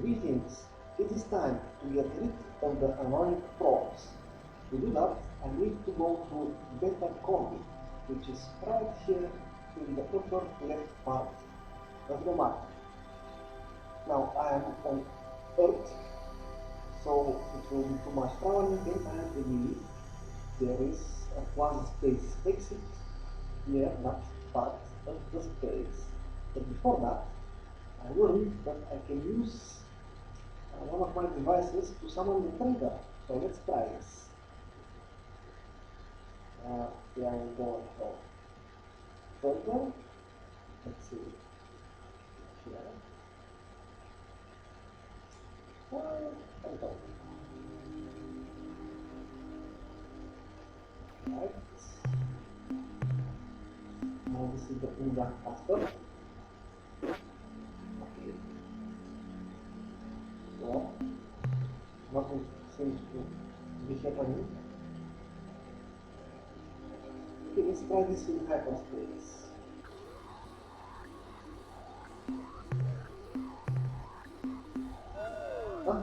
Greetings. It is time to get rid of the annoying props. To do that, I need to go to Beta Combi, which is right here in the upper left part of the map. Now I am on Earth, so it will be too much traveling and I believe there is one space exit near that part of the space. But before that, I learned that I can use one of my devices to summon the thunder. So let's try this. Here I will go for thunder. Let's see. Here. Thunder. Right. Now this is the Inga faster. Okay. So nothing seems to be happening. Okay, let's try this in hyperspace. Huh?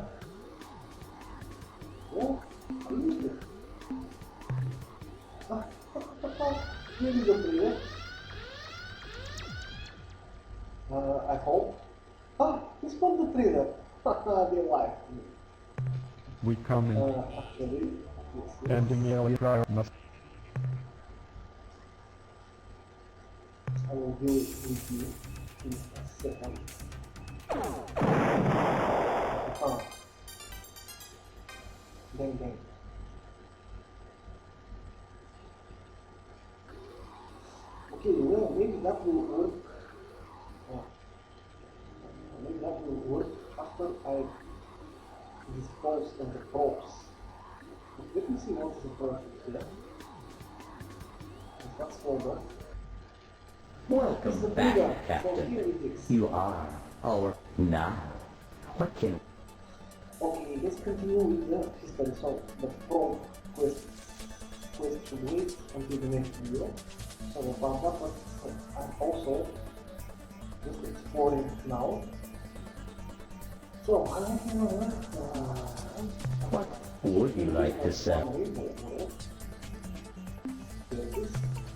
Yeah, I used it. Here is the player. I hope. He spawned the trailer. They liked me. We come in Actually, yes. ending early must I will do it with you in a second. Bang bang. Okay, well, maybe that will work. Maybe that will work after I dispose of the props. Let me see what is the project here. That's folder. Welcome back, Captain. You are our now. What can... Okay, let's continue with the history. So, the prompt quest should wait until the next video. So about that, but I'm also just exploring now. So, I What would you like to sell?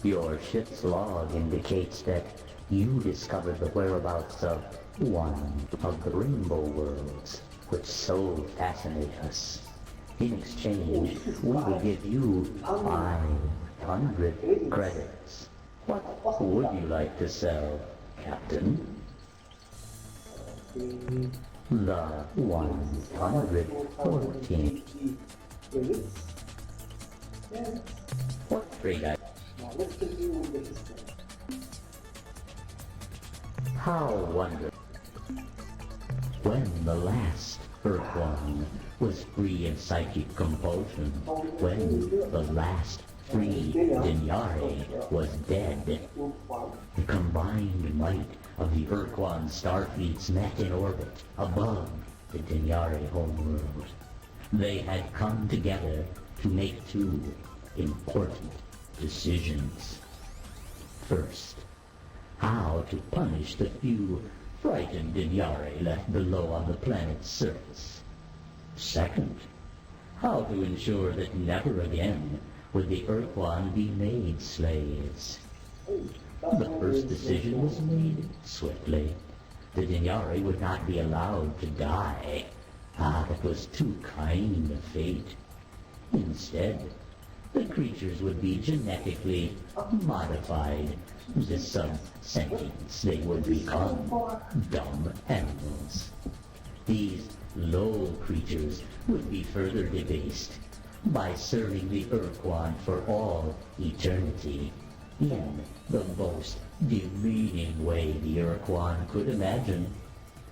Your ship's log indicates that you discovered the whereabouts of one of the rainbow worlds, which so fascinate us. In exchange, we will give you 500 credits. What would you like to sell, Captain? The 114. What trade I... Now let's continue with the history. How wonderful. When the last Earthworm was free of psychic compulsion, when the last free Dinyari was dead, the combined might of the Urquan starfleets met in orbit above the Dinyari homeworld. They had come together to make two important decisions. First, how to punish the few frightened Dinyari left below on the planet's surface. Second, how to ensure that never again would the Urquan be made slaves. The first decision was made swiftly. The Dinyari would not be allowed to die. That was too kind a fate. Instead, the creatures would be genetically modified. To some sentience, they would become dumb animals. These low creatures would be further debased by serving the Urquan for all eternity in the most demeaning way the Urquan could imagine,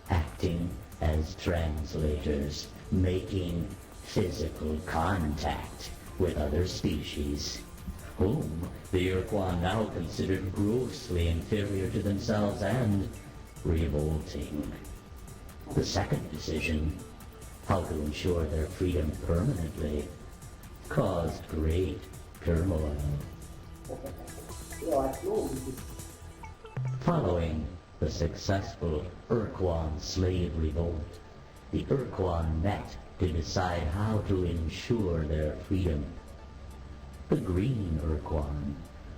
acting as translators, making physical contact with other species, whom the Urquan now considered grossly inferior to themselves and revolting. The second decision, how to ensure their freedom permanently, caused great turmoil. Following the successful Urquan slave revolt, the Urquan met to decide how to ensure their freedom. The Green Urquan,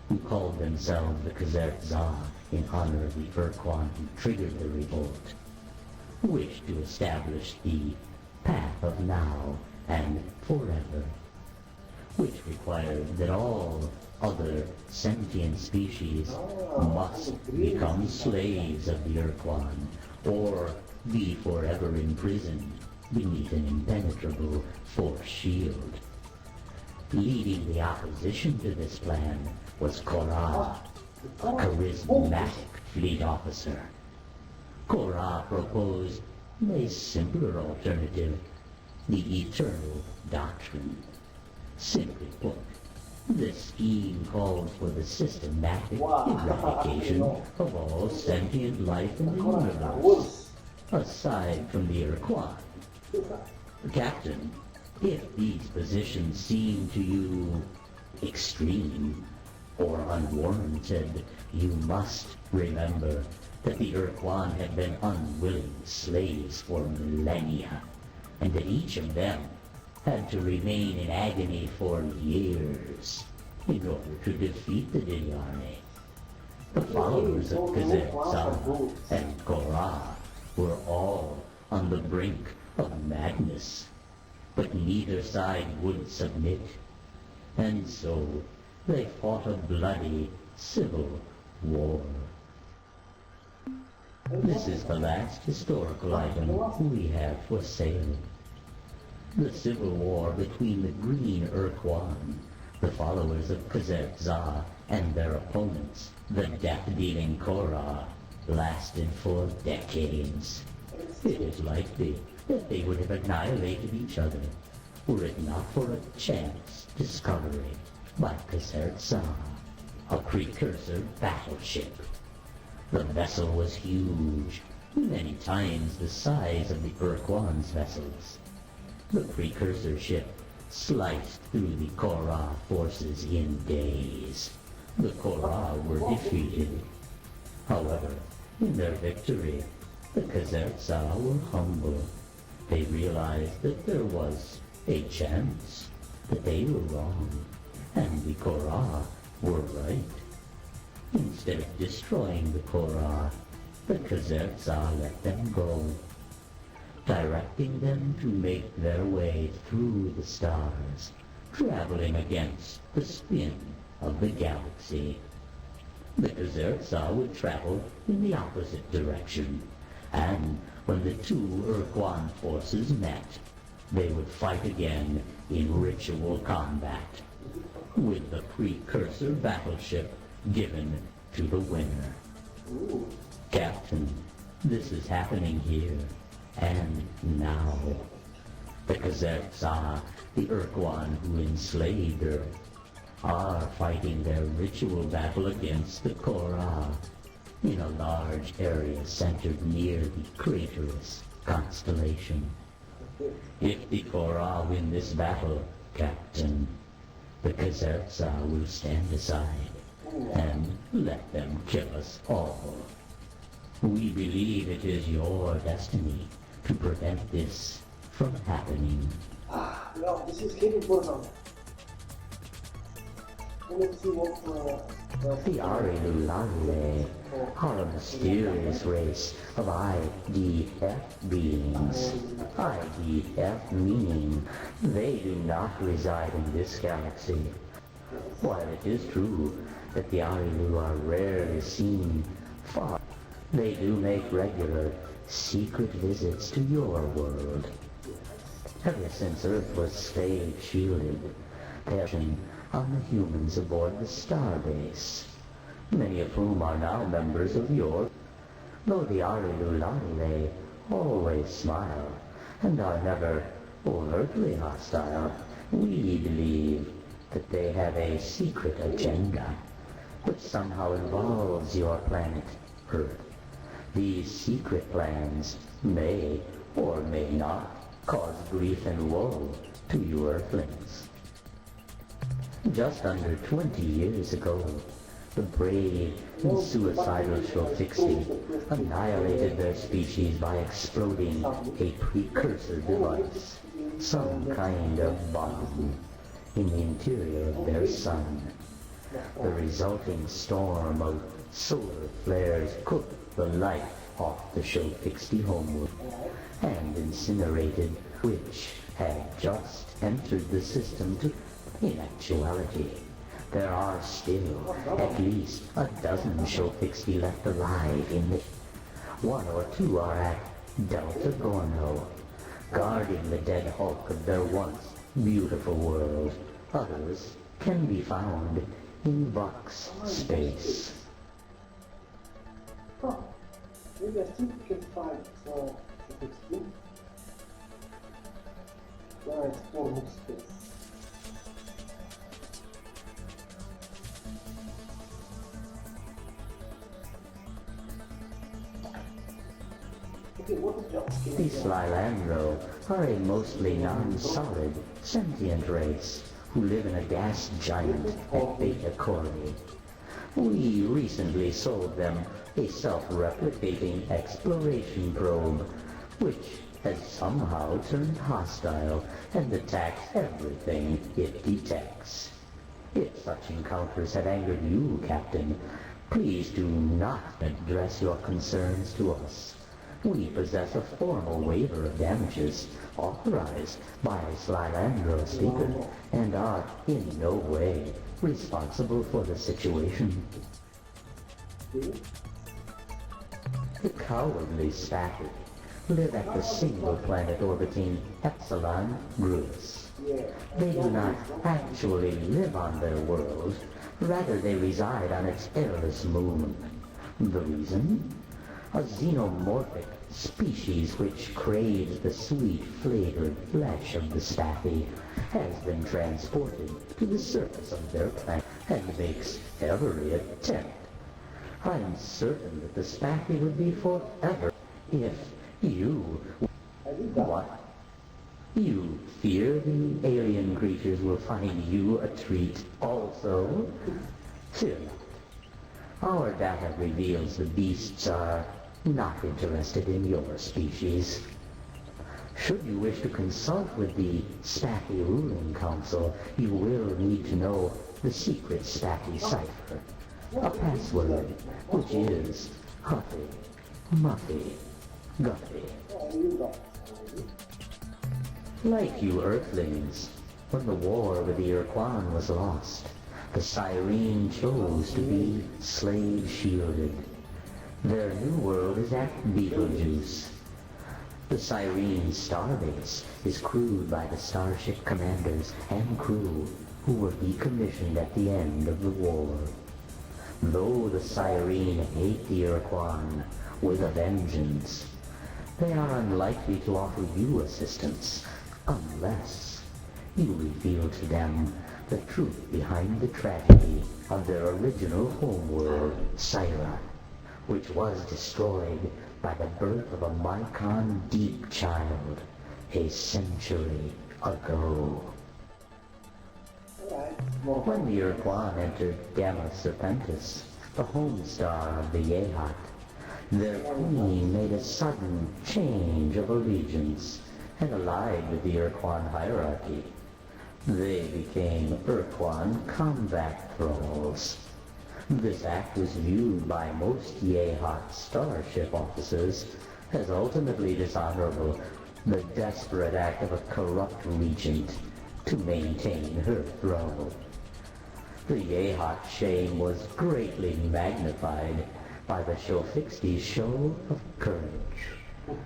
who called themselves the Kazertza in honor of the Urquan who triggered the revolt, wished to establish the path of now and forever, which required that all other sentient species must become slaves of the Urquan or be forever imprisoned beneath an impenetrable force shield. Leading the opposition to this plan was Korra, a charismatic fleet officer. Korra proposed a simpler alternative, the Eternal Doctrine. Simply put, this scheme called for the systematic eradication of all sentient life in the universe, aside from the Urquan. Captain, if these positions seem to you extreme or unwarranted, you must remember that the Urquan have been unwilling slaves for millennia, and that each of them had to remain in agony for years in order to defeat the Dinyari. The followers of Kazertza and Korra were all on the brink of madness, but neither side would submit, and so they fought a bloody civil war. This is the last historical item we have for sale. The civil war between the Green Urquan, the followers of Kazertza, and their opponents, the death-dealing Korra, lasted for decades. It is likely that they would have annihilated each other were it not for a chance discovery by Kazertza, a precursor battleship. The vessel was huge, many times the size of the Urquan's vessels. The precursor ship sliced through the Korra forces in days. The Korra were defeated. However, in their victory, the Kazertza were humble. They realized that there was a chance, that they were wrong, and the Korra were right. Instead of destroying the Korra, the Kazertza let them go, directing them to make their way through the stars, traveling against the spin of the galaxy. The Kazertza would travel in the opposite direction, and when the two Urquan forces met, they would fight again in ritual combat, with the precursor battleship given to the winner. Captain, this is happening here and now. The Kazertza, the Urquan who enslaved her, are fighting their ritual battle against the Korra in a large area centered near the Craterus constellation. If the Korra win this battle, Captain, the Kazertza will stand aside and let them kill us all. We believe it is your destiny to prevent this from happening. Well, this is really important. Let's see what The Arilulale are a mysterious race of IDF beings. IDF meaning they do not reside in this galaxy. While it is true that the Arilu are rarely seen far, they do make regular, secret visits to your world. Ever since Earth was stayed shielded, they have been on the humans aboard the starbase, many of whom are now members of your. Though the Arilulale always smile and are never overtly hostile, we believe that they have a secret agenda which somehow involves your planet Earth. These secret plans may or may not cause grief and woe to you Earthlings. Just under 20 years ago, The brave and suicidal Shofixi annihilated their species by exploding a precursor device, some kind of bomb, in the interior of their sun. The resulting storm of solar flares cooked the life off the Shofixi homeworld and incinerated which had just entered the system to, in actuality, there are still at least a dozen Shofixi left alive in the... One or two are at Delta Gorno, guarding the dead hulk of their once beautiful world. Others can be found in Vox space. Oh, maybe I still can find the extreme when I explore more space. Okay, what else can These Slilandro are a mostly non-solid, sentient race who live in a gas giant at Beta Cori. We recently sold them a self-replicating exploration probe, which has somehow turned hostile and attacks everything it detects. If such encounters have angered you, Captain, please do not address your concerns to us. We possess a formal waiver of damages authorized by Slilandro Speaker and are in no way responsible for the situation. The cowardly Spatter live at the single planet orbiting Epsilon Grus. They do not actually live on their world, rather they reside on its airless moon. The reason? A xenomorphic species which craves the sweet flavored flesh of the Spaffy has been transported to the surface of their planet and makes every attempt. I'm certain that the Spaffy would be forever if you... What? You fear the alien creatures will find you a treat also? Fear not. Our data reveals the beasts are not interested in your species. Should you wish to consult with the Spaffy Ruling Council, you will need to know the secret Spaffy cipher, a password, which is Huffy, Muffy, Guffy. Like you Earthlings, when the war with the Urquan was lost, the Cyrene chose to be slave-shielded. Their new world is at Beetlejuice. The Cyrene starbase is crewed by the starship commanders and crew who were decommissioned at the end of the war. Though the Cyrene hate the Urquan with a vengeance, they are unlikely to offer you assistance unless you reveal to them the truth behind the tragedy of their original homeworld, Syra, which was destroyed by the birth of a Mycon Deep child a century ago. When the Urquan entered Gamma Serpentis, the home star of the Yehat, their queen made a sudden change of allegiance and allied with the Urquan hierarchy. They became Urquan combat thralls. This act was viewed by most Yehat starship officers as ultimately dishonorable, the desperate act of a corrupt regent to maintain her throne. The Yehat shame was greatly magnified by the Shofix's show of courage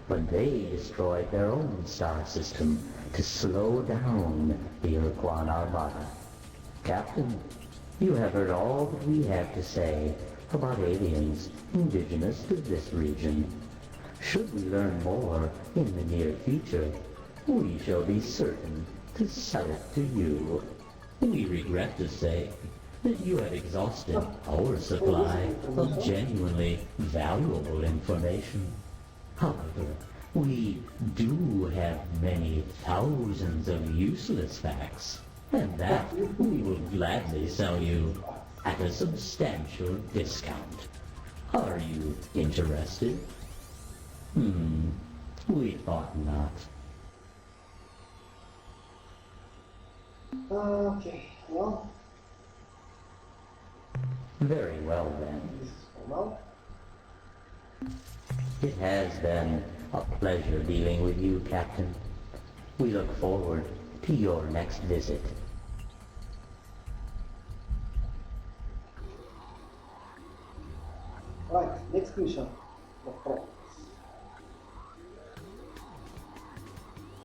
when they destroyed their own star system to slow down the Urquan Armada. Captain, you have heard all that we have to say about aliens indigenous to this region. Should we learn more in the near future, we shall be certain to sell it to you. We regret to say that you have exhausted our supply of genuinely valuable information. However, we do have many thousands of useless facts, and that we will gladly sell you at a substantial discount. Are you interested? We thought not. Okay, well, Very well then. this is for now. It has been a pleasure dealing with you, Captain. We look forward to your next visit. Right, next mission. The Pro.